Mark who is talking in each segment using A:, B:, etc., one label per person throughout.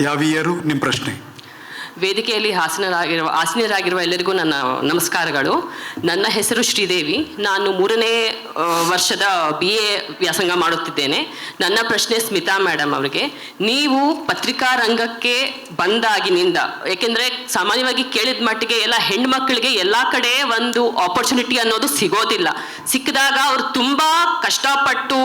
A: ಯಾವ ಇಯರು? ನಿಮ್ಮ ಪ್ರಶ್ನೆ.
B: ವೇದಿಕೆಯಲ್ಲಿ ಆಸೀನರಾಗಿರುವ ಎಲ್ಲರಿಗೂ ನನ್ನ ನಮಸ್ಕಾರಗಳು. ನನ್ನ ಹೆಸರು ಶ್ರೀದೇವಿ. ನಾನು 3ನೇ ವರ್ಷದ BA ವ್ಯಾಸಂಗ ಮಾಡುತ್ತಿದ್ದೇನೆ. ನನ್ನ ಪ್ರಶ್ನೆ ಸ್ಮಿತಾ ಮೇಡಮ್ ಅವರಿಗೆ. ನೀವು ಪತ್ರಿಕಾ ರಂಗಕ್ಕೆ ಬಂದಾಗಿನಿಂದ, ಏಕೆಂದರೆ ಸಾಮಾನ್ಯವಾಗಿ ಕೇಳಿದ ಮಟ್ಟಿಗೆ ಎಲ್ಲ ಹೆಣ್ಮಕ್ಳಿಗೆ ಎಲ್ಲ ಕಡೆ ಒಂದು ಆಪರ್ಚುನಿಟಿ ಅನ್ನೋದು ಸಿಗೋದಿಲ್ಲ. ಸಿಕ್ಕಿದಾಗ ಅವರು ತುಂಬ ಕಷ್ಟಪಟ್ಟು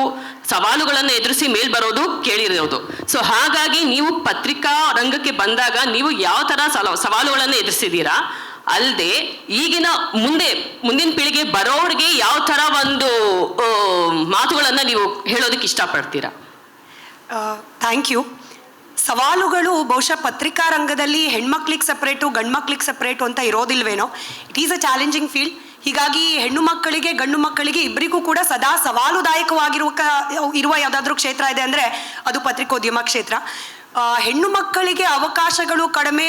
B: ಸವಾಲುಗಳನ್ನು ಎದುರಿಸಿ ಮೇಲ್ ಬರೋದು ಕೇಳಿರೋದು. ಸೊ ಹಾಗಾಗಿ ನೀವು ಪತ್ರಿಕಾ ರಂಗಕ್ಕೆ ಬಂದಾಗ ನೀವು ಯಾವ ಥರ ಸವಾಲುಗಳನ್ನು ಎದುರಿಸಿದ್ದೀರಾ, ಅಲ್ಲದೆ ಈಗಿನ ಮುಂದಿನ ಪೀಳಿಗೆ ಬರೋರಿಗೆ ಯಾವ ಥರ ಒಂದು ಮಾತುಗಳನ್ನು ನೀವು ಹೇಳೋದಕ್ಕೆ ಇಷ್ಟಪಡ್ತೀರಾ?
C: Thank you. ಸವಾಲುಗಳು ಬಹುಶಃ ಪತ್ರಿಕಾ ರಂಗದಲ್ಲಿ ಹೆಣ್ಮಕ್ಳಿಗೆ ಸಪ್ರೇಟು ಗಂಡು ಮಕ್ಳಿಗೆ ಸಪ್ರೇಟು ಅಂತ ಇರೋದಿಲ್ವೇನೋ. It is a challenging field. ಹೀಗಾಗಿ ಹೆಣ್ಣು ಮಕ್ಕಳಿಗೆ ಗಂಡು ಮಕ್ಕಳಿಗೆ ಇಬ್ಬರಿಗೂ ಕೂಡ ಸದಾ ಸವಾಲುದಾಯಕವಾಗಿರುವ ಯಾವುದಾದ್ರೂ ಕ್ಷೇತ್ರ ಇದೆ ಅಂದರೆ ಅದು ಪತ್ರಿಕೋದ್ಯಮ ಕ್ಷೇತ್ರ. ಹೆಣ್ಣು ಮಕ್ಕಳಿಗೆ ಅವಕಾಶಗಳು ಕಡಿಮೆ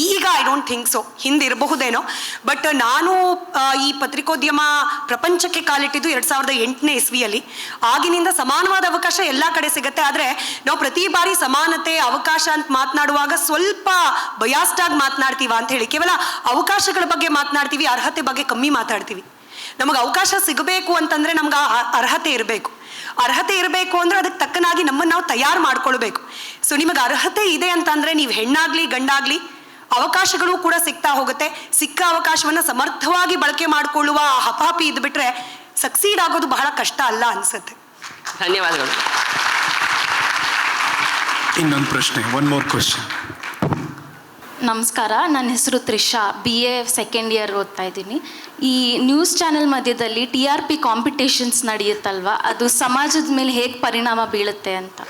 C: ಈಗ, ಐ ಡೋಂಟ್ ಥಿಂಕ್ ಸೊ. ಹಿಂದಿರಬಹುದೇನೋ. ಬಟ್ ನಾನು ಈ ಪತ್ರಿಕೋದ್ಯಮ ಪ್ರಪಂಚಕ್ಕೆ ಕಾಲಿಟ್ಟಿದ್ದು 2008ನೇ ಇಸ್ವಿಯಲ್ಲಿ. ಆಗಿನಿಂದ ಸಮಾನವಾದ ಅವಕಾಶ ಎಲ್ಲ ಕಡೆ ಸಿಗುತ್ತೆ. ಆದರೆ ನಾವು ಪ್ರತಿ ಬಾರಿ ಸಮಾನತೆ ಅವಕಾಶ ಅಂತ ಮಾತನಾಡುವಾಗ ಸ್ವಲ್ಪ ಬಯಾಸ್ಡ್ ಆಗಿ ಮಾತನಾಡ್ತೀವ ಅಂತ ಹೇಳಿ ಕೇವಲ ಅವಕಾಶಗಳ ಬಗ್ಗೆ ಮಾತನಾಡ್ತೀವಿ, ಅರ್ಹತೆ ಬಗ್ಗೆ ಕಮ್ಮಿ ಮಾತಾಡ್ತೀವಿ. ನಮಗೆ ಅವಕಾಶ ಸಿಗಬೇಕು ಅಂತಂದರೆ ನಮ್ಗೆ ಅರ್ಹತೆ ಇರಬೇಕು. ಅರ್ಹತೆ ಇರಬೇಕು ಅಂದರೆ ಅದಕ್ಕೆ ತಕ್ಕನಾಗಿ ನಮ್ಮನ್ನು ನಾವು ತಯಾರು ಮಾಡ್ಕೊಳ್ಬೇಕು. ಸೊ ನಿಮಗೆ ಅರ್ಹತೆ ಇದೆ ಅಂತಂದರೆ ನೀವು ಹೆಣ್ಣಾಗಲಿ ಗಂಡಾಗಲಿ ಅವಕಾಶಗಳು ಕೂಡ ಸಿಗ್ತಾ ಹೋಗುತ್ತೆ. ಸಿಕ್ಕ ಅವಕಾಶವನ್ನು ಸಮರ್ಥವಾಗಿ ಬಳಕೆ ಮಾಡಿಕೊಳ್ಳುವ ಹಪಾಪಿ ಇದ್ಬಿಟ್ರೆ ಸಕ್ಸೀಡ್ ಆಗೋದು ಬಹಳ ಕಷ್ಟ ಅಲ್ಲ ಅನ್ಸುತ್ತೆ.
B: ಧನ್ಯವಾದಗಳು.
A: ಇನ್ನೊಂದು ಪ್ರಶ್ನೆ, ಒನ್ ಮೋರ್ ಕ್ವಶನ್.
D: ನಮಸ್ಕಾರ, ನನ್ನ ಹೆಸರು ತ್ರಿಷಾ. BA ಸೆಕೆಂಡ್ ಇಯರ್ ಓದ್ತಾ ಇದ್ದೀನಿ. ಈ ನ್ಯೂಸ್ ಚಾನೆಲ್ ಮಧ್ಯದಲ್ಲಿ TRP ಕಾಂಪಿಟೇಷನ್ಸ್ ನಡೆಯುತ್ತಲ್ವ, ಅದು ಸಮಾಜದ ಮೇಲೆ ಹೇಗೆ ಪರಿಣಾಮ ಬೀಳುತ್ತೆ ಅಂತ?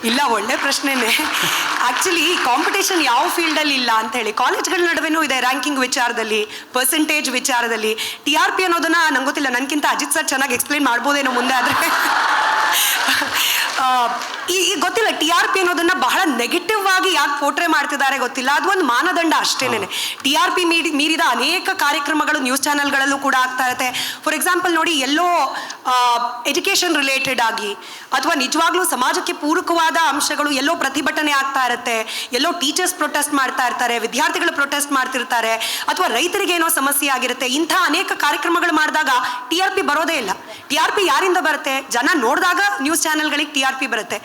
C: ಇಲ್ಲ, ಒಳ್ಳೆ ಪ್ರಶ್ನೆನೇ. ಆ್ಯಕ್ಚುಲಿ ಕಾಂಪಿಟೇಷನ್ ಯಾವ ಫೀಲ್ಡಲ್ಲಿ ಇಲ್ಲ ಅಂತ ಹೇಳಿ ಕಾಲೇಜ್ಗಳ ನಡುವೆನೂ ಇದೆ. ರ್ಯಾಂಕಿಂಗ್ ವಿಚಾರದಲ್ಲಿ, ಪರ್ಸೆಂಟೇಜ್ ವಿಚಾರದಲ್ಲಿ. TRP ಅನ್ನೋದನ್ನ ನಂಗೆ ಗೊತ್ತಿಲ್ಲ, ನನಗಿಂತ ಅಜಿತ್ ಸರ್ ಚೆನ್ನಾಗಿ ಎಕ್ಸ್ಪ್ಲೈನ್ ಮಾಡ್ಬೋದೇನೋ ಮುಂದೆ. ಆದರೆ ಈ ಗೊತ್ತಿಲ್ಲ, TRP ಅನ್ನೋದನ್ನ ಬಹಳ ನೆಗೆಟಿವ್ ಆಗಿ ಯಾಕೆ ಪೋರ್ಟ್ರೇ ಮಾಡ್ತಿದ್ದಾರೆ ಗೊತ್ತಿಲ್ಲ. ಅದು ಒಂದು ಮಾನದಂಡ ಅಷ್ಟೇನೆ. TRP ಮೀರಿದ ಅನೇಕ ಕಾರ್ಯಕ್ರಮಗಳು ನ್ಯೂಸ್ ಚಾನೆಲ್ಗಳಲ್ಲೂ ಕೂಡ ಆಗ್ತಾ ಇರುತ್ತೆ. ಫಾರ್ ಎಕ್ಸಾಂಪಲ್ ನೋಡಿ, ಎಲ್ಲೋ ಎಜುಕೇಷನ್ ರಿಲೇಟೆಡ್ ಆಗಿ ಅಥವಾ ನಿಜವಾಗ್ಲೂ ಸಮಾಜಕ್ಕೆ ಪೂರಕವಾದ ಅಂಶಗಳು ಎಲ್ಲೋ ಪ್ರತಿಭಟನೆ ಆಗ್ತಾ ಇರುತ್ತೆ, ಎಲ್ಲೋ ಟೀಚರ್ಸ್ ಪ್ರೊಟೆಸ್ಟ್ ಮಾಡ್ತಾ ಇರ್ತಾರೆ, ವಿದ್ಯಾರ್ಥಿಗಳು ಪ್ರೊಟೆಸ್ಟ್ ಮಾಡ್ತಿರ್ತಾರೆ, ಅಥವಾ ರೈತರಿಗೆ ಏನೋ ಸಮಸ್ಯೆ ಆಗಿರುತ್ತೆ. ಇಂಥ ಅನೇಕ ಕಾರ್ಯಕ್ರಮಗಳು ಮಾಡಿದಾಗ TRP ಬರೋದೇ ಇಲ್ಲ. TRP ಯಾರಿಂದ ಬರುತ್ತೆ? ಜನ ನೋಡಿದಾಗ ನ್ಯೂಸ್ ಚಾನೆಲ್ಗಳಿಗೆ TRP ಬರುತ್ತೆ.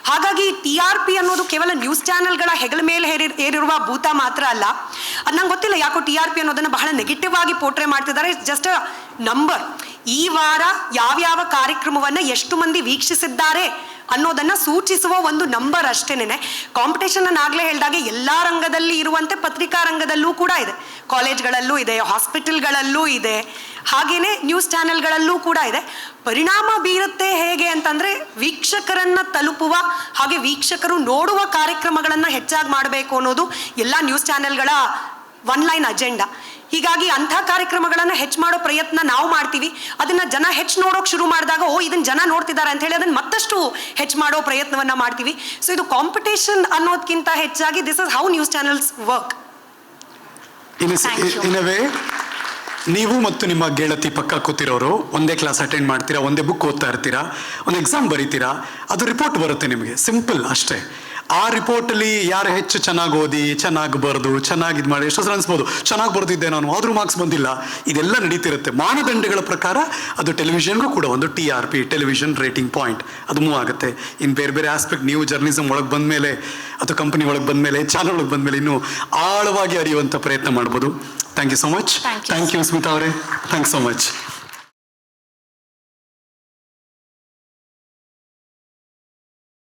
C: ಹಾಗಾಗಿ TRP ಅನ್ನೋದು ಕೇವಲ ನ್ಯೂಸ್ ಚಾನೆಲ್ಗಳ ಹೆಗಲ ಮೇಲೆ ಏರಿರುವ ಭೂತ ಮಾತ್ರ ಅಲ್ಲ. ಅದು ನಂಗೆ ಗೊತ್ತಿಲ್ಲ ಯಾಕೋ TRP ಅನ್ನೋದನ್ನು ಬಹಳ ನೆಗೆಟಿವ್ ಆಗಿ ಪೋರ್ಟ್ರೇ ಮಾಡ್ತಿದ್ದಾರೆ. Just number. ಈ ವಾರ ಯಾವ್ಯಾವ ಕಾರ್ಯಕ್ರಮವನ್ನು ಎಷ್ಟು ಮಂದಿ ವೀಕ್ಷಿಸಿದ್ದಾರೆ ಅನ್ನೋದನ್ನು ಸೂಚಿಸುವ ಒಂದು ನಂಬರ್ ಅಷ್ಟೇನೆ. ಕಾಂಪಿಟೇಷನ್ ನಾನು ಆಗಲೇ ಹೇಳಿದಾಗೆ ಎಲ್ಲ ರಂಗದಲ್ಲಿ ಇರುವಂತೆ ಪತ್ರಿಕಾ ರಂಗದಲ್ಲೂ ಕೂಡ ಇದೆ. ಕಾಲೇಜ್ಗಳಲ್ಲೂ ಇದೆ, ಹಾಸ್ಪಿಟಲ್ಗಳಲ್ಲೂ ಇದೆ, ಹಾಗೇನೆ ನ್ಯೂಸ್ ಚಾನೆಲ್ಗಳಲ್ಲೂ ಕೂಡ ಇದೆ. ಪರಿಣಾಮ ಬೀರುತ್ತೆ ಹೇಗೆ ಅಂತಂದರೆ, ವೀಕ್ಷಕರನ್ನು ತಲುಪುವ ಹಾಗೆ ವೀಕ್ಷಕರು ನೋಡುವ ಕಾರ್ಯಕ್ರಮಗಳನ್ನು ಹೆಚ್ಚಾಗಿ ಮಾಡಬೇಕು ಅನ್ನೋದು ಎಲ್ಲ ನ್ಯೂಸ್ ಚಾನೆಲ್ಗಳ ಒನ್ ಲೈನ್ ಅಜೆಂಡಾ. ಹೀಗಾಗಿ ಅಂಥ ಕಾರ್ಯಕ್ರಮಗಳನ್ನು ಹೆಚ್ಚು ಮಾಡೋ ಪ್ರಯತ್ನ ನಾವು ಮಾಡ್ತೀವಿ. ಅದನ್ನು ಜನ ಹೆಚ್ಚು ನೋಡೋಕೆ ಶುರು ಮಾಡಿದಾಗ ಇದನ್ನು ಜನ ನೋಡ್ತಿದ್ದಾರೆ ಅಂತ ಹೇಳಿ ಅದನ್ನು ಮತ್ತಷ್ಟು ಹೆಚ್ಚು ಮಾಡೋ ಪ್ರಯತ್ನವನ್ನು ಮಾಡ್ತೀವಿ. ಸೊ ಇದು ಕಾಂಪಿಟೇಷನ್ ಅನ್ನೋದಕ್ಕಿಂತ ಹೆಚ್ಚಾಗಿ this is how news channels work.
A: In a way, ನೀವು ಮತ್ತು ನಿಮ್ಮ ಗೆಳತಿ ಪಕ್ಕ ಕೂತಿರೋರು ಒಂದೇ ಕ್ಲಾಸ್ ಅಟೆಂಡ್ ಮಾಡ್ತೀರಾ, ಒಂದೇ ಬುಕ್ ಓದ್ತಾ ಇರ್ತೀರಾ, ಒಂದು ಎಕ್ಸಾಮ್ ಬರೀತೀರಾ, ಅದು ರಿಪೋರ್ಟ್ ಬರುತ್ತೆ ನಿಮಗೆ. ಸಿಂಪಲ್ ಅಷ್ಟೇ. ಆ ರಿಪೋರ್ಟಲ್ಲಿ ಯಾರು ಹೆಚ್ಚು ಚೆನ್ನಾಗಿ ಓದಿ, ಚೆನ್ನಾಗಿ ಬರೆದು, ಚೆನ್ನಾಗಿ ಇದು ಮಾಡಿ, ಎಷ್ಟೋ ಸಲ ಅನ್ಸ್ಬೋದು ಚೆನ್ನಾಗಿ ಬರೆದಿದ್ದೆ ನಾನು, ಆದರೂ ಮಾರ್ಕ್ಸ್ ಬಂದಿಲ್ಲ. ಇದೆಲ್ಲ ನಡೀತಿರುತ್ತೆ. ಮಾನದಂಡಗಳ ಪ್ರಕಾರ ಅದು ಟೆಲಿವಿಷನ್ಗೂ ಕೂಡ ಒಂದು TRP, ಟೆಲಿವಿಷನ್ ರೇಟಿಂಗ್ ಪಾಯಿಂಟ್, ಅದು ಮೂವ್ ಆಗುತ್ತೆ. ಇನ್ನು ಬೇರೆ ಬೇರೆ ಆಸ್ಪೆಕ್ಟ್ ನೀವು ಜರ್ನಲಿಸಮ್ ಒಳಗೆ ಬಂದಮೇಲೆ ಅಥವಾ ಕಂಪನಿ ಒಳಗೆ ಬಂದಮೇಲೆ, ಚಾನಲ್ ಒಳಗೆ ಬಂದಮೇಲೆ ಇನ್ನೂ ಆಳವಾಗಿ ಅರಿಯುವಂಥ ಪ್ರಯತ್ನ ಮಾಡ್ಬೋದು. Thank you so much. Thank you Smita ಅವರೇ. Thanks so much.